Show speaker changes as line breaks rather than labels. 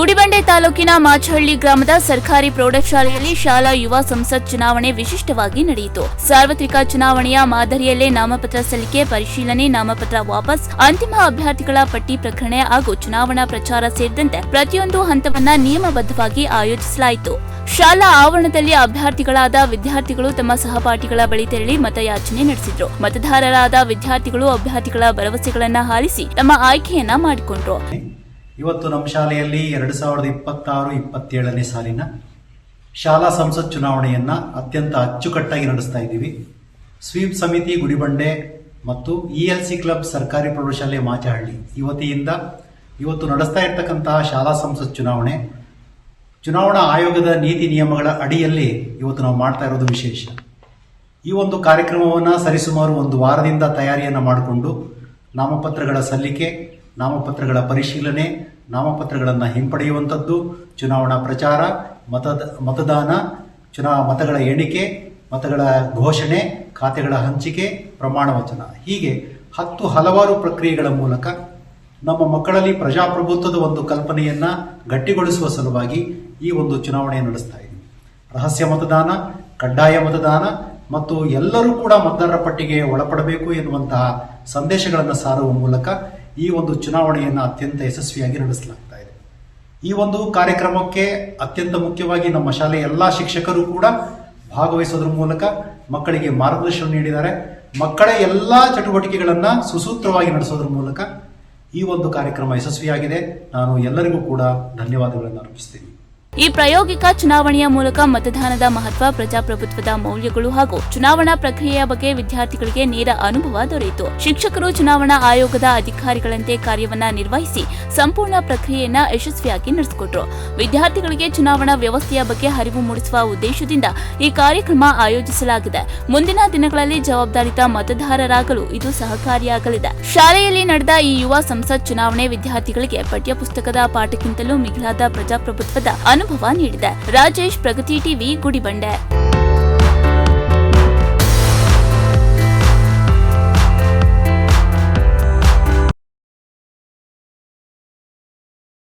ಗುಡಿಬಂಡೆ ತಾಲೂಕಿನ ಮಾಚಹಳ್ಳಿ ಗ್ರಾಮದ ಸರ್ಕಾರಿ ಪ್ರೌಢಶಾಲೆಯಲ್ಲಿ ಶಾಲಾ ಯುವ ಸಂಸತ್ ಚುನಾವಣೆ ವಿಶಿಷ್ಟವಾಗಿ ನಡೆಯಿತು. ಸಾರ್ವತ್ರಿಕ ಚುನಾವಣೆಯ ಮಾದರಿಯಲ್ಲೇ ನಾಮಪತ್ರ ಸಲ್ಲಿಕೆ, ಪರಿಶೀಲನೆ, ನಾಮಪತ್ರ ವಾಪಸ್, ಅಂತಿಮ ಅಭ್ಯರ್ಥಿಗಳ ಪಟ್ಟಿ ಪ್ರಕಟಣೆ ಹಾಗೂ ಚುನಾವಣಾ ಪ್ರಚಾರ ಸೇರಿದಂತೆ ಪ್ರತಿಯೊಂದು ಹಂತವನ್ನ ನಿಯಮಬದ್ಧವಾಗಿ ಆಯೋಜಿಸಲಾಯಿತು. ಶಾಲಾ ಆವರಣದಲ್ಲಿ ಅಭ್ಯರ್ಥಿಗಳಾದ ವಿದ್ಯಾರ್ಥಿಗಳು ತಮ್ಮ ಸಹಪಾಠಿಗಳ ಬಳಿ ತೆರಳಿ ಮತಯಾಚನೆ ನಡೆಸಿದ್ರು. ಮತದಾರರಾದ ವಿದ್ಯಾರ್ಥಿಗಳು ಅಭ್ಯರ್ಥಿಗಳ ಭರವಸೆಗಳನ್ನ ಆಲಿಸಿ ತಮ್ಮ ಆಯ್ಕೆಯನ್ನ ಮಾಡಿಕೊಂಡ್ರು.
ಇವತ್ತು ನಮ್ಮ ಶಾಲೆಯಲ್ಲಿ 2026-27ನೇ ಸಾಲಿನ ಶಾಲಾ ಸಂಸತ್ ಚುನಾವಣೆಯನ್ನ ಅತ್ಯಂತ ಅಚ್ಚುಕಟ್ಟಾಗಿ ನಡೆಸ್ತಾ ಇದ್ದೀವಿ. ಸ್ವೀಪ್ ಸಮಿತಿ ಗುಡಿಬಂಡೆ ಮತ್ತು ELC ಕ್ಲಬ್ ಸರ್ಕಾರಿ ಪ್ರೌಢಶಾಲೆ ಮಾಚಹಳ್ಳಿ ವತಿಯಿಂದ ಇವತ್ತು ನಡೆಸ್ತಾ ಇರ್ತಕ್ಕಂತಹ ಶಾಲಾ ಸಂಸತ್ ಚುನಾವಣಾ ಆಯೋಗದ ನೀತಿ ನಿಯಮಗಳ ಅಡಿಯಲ್ಲಿ ಇವತ್ತು ನಾವು ಮಾಡ್ತಾ ಇರೋದು ವಿಶೇಷ. ಈ ಒಂದು ಕಾರ್ಯಕ್ರಮವನ್ನು ಸರಿಸುಮಾರು ಒಂದು ವಾರದಿಂದ ತಯಾರಿಯನ್ನು ಮಾಡಿಕೊಂಡು ನಾಮಪತ್ರಗಳ ಸಲ್ಲಿಕೆ, ನಾಮಪತ್ರಗಳ ಪರಿಶೀಲನೆ, ನಾಮಪತ್ರಗಳನ್ನು ಹಿಂಪಡೆಯುವಂಥದ್ದು, ಚುನಾವಣಾ ಪ್ರಚಾರ, ಮತದಾನ, ಮತಗಳ ಎಣಿಕೆ, ಮತಗಳ ಘೋಷಣೆ, ಖಾತೆಗಳ ಹಂಚಿಕೆ, ಪ್ರಮಾಣ ವಚನ, ಹೀಗೆ ಹಲವಾರು ಪ್ರಕ್ರಿಯೆಗಳ ಮೂಲಕ ನಮ್ಮ ಮಕ್ಕಳಲ್ಲಿ ಪ್ರಜಾಪ್ರಭುತ್ವದ ಒಂದು ಕಲ್ಪನೆಯನ್ನ ಗಟ್ಟಿಗೊಳಿಸುವ ಸಲುವಾಗಿ ಈ ಒಂದು ಚುನಾವಣೆಯನ್ನು ನಡೆಸ್ತಾ ಇದ್ದೀವಿ. ರಹಸ್ಯ ಮತದಾನ, ಕಡ್ಡಾಯ ಮತದಾನ ಮತ್ತು ಎಲ್ಲರೂ ಕೂಡ ಮತದಾರರ ಪಟ್ಟಿಗೆ ಒಳಪಡಬೇಕು ಎನ್ನುವಂತಹ ಸಂದೇಶಗಳನ್ನು ಸಾರುವ ಮೂಲಕ ಈ ಒಂದು ಚುನಾವಣೆಯನ್ನು ಅತ್ಯಂತ ಯಶಸ್ವಿಯಾಗಿ ನಡೆಸಲಾಗ್ತಾ ಇದೆ. ಈ ಒಂದು ಕಾರ್ಯಕ್ರಮಕ್ಕೆ ಅತ್ಯಂತ ಮುಖ್ಯವಾಗಿ ನಮ್ಮ ಶಾಲೆಯ ಎಲ್ಲ ಶಿಕ್ಷಕರು ಕೂಡ ಭಾಗವಹಿಸೋದ್ರ ಮೂಲಕ ಮಕ್ಕಳಿಗೆ ಮಾರ್ಗದರ್ಶನ ನೀಡಿದ್ದಾರೆ. ಮಕ್ಕಳ ಎಲ್ಲ ಚಟುವಟಿಕೆಗಳನ್ನು ಸುಸೂತ್ರವಾಗಿ ನಡೆಸೋದ್ರ ಮೂಲಕ ಈ ಒಂದು ಕಾರ್ಯಕ್ರಮ ಯಶಸ್ವಿಯಾಗಿದೆ. ನಾನು ಎಲ್ಲರಿಗೂ ಕೂಡ ಧನ್ಯವಾದಗಳನ್ನು ಅರ್ಪಿಸ್ತೀನಿ.
ಈ ಪ್ರಾಯೋಗಿಕ ಚುನಾವಣೆಯ ಮೂಲಕ ಮತದಾನದ ಮಹತ್ವ, ಪ್ರಜಾಪ್ರಭುತ್ವದ ಮೌಲ್ಯಗಳು ಹಾಗೂ ಚುನಾವಣಾ ಪ್ರಕ್ರಿಯೆಯ ಬಗ್ಗೆ ವಿದ್ಯಾರ್ಥಿಗಳಿಗೆ ನೇರ ಅನುಭವ ದೊರೆಯಿತು. ಶಿಕ್ಷಕರು ಚುನಾವಣಾ ಆಯೋಗದ ಅಧಿಕಾರಿಗಳಂತೆ ಕಾರ್ಯವನ್ನ ನಿರ್ವಹಿಸಿ ಸಂಪೂರ್ಣ ಪ್ರಕ್ರಿಯೆಯನ್ನ ಯಶಸ್ವಿಯಾಗಿ ನಡೆಸಿಕೊಟ್ರು. ವಿದ್ಯಾರ್ಥಿಗಳಿಗೆ ಚುನಾವಣಾ ವ್ಯವಸ್ಥೆಯ ಬಗ್ಗೆ ಅರಿವು ಮೂಡಿಸುವ ಉದ್ದೇಶದಿಂದ ಈ ಕಾರ್ಯಕ್ರಮ ಆಯೋಜಿಸಲಾಗಿದೆ. ಮುಂದಿನ ದಿನಗಳಲ್ಲಿ ಜವಾಬ್ದಾರಿತ ಮತದಾರರಾಗಲು ಇದು ಸಹಕಾರಿಯಾಗಲಿದೆ. ಶಾಲೆಯಲ್ಲಿ ನಡೆದ ಈ ಯುವ ಸಂಸತ್ ಚುನಾವಣೆ ವಿದ್ಯಾರ್ಥಿಗಳಿಗೆ ಪಠ್ಯಪುಸ್ತಕದ ಪಾಠಕ್ಕಿಂತಲೂ ಮಿಗಿಲಾದ ಪ್ರಜಾಪ್ರಭುತ್ವದ ಅನುಭವ ನೀಡಿದೆ. ರಾಜೇಶ್, ಪ್ರಗತಿ ಟಿವಿ, ಗುಡಿಬಂಡೆ.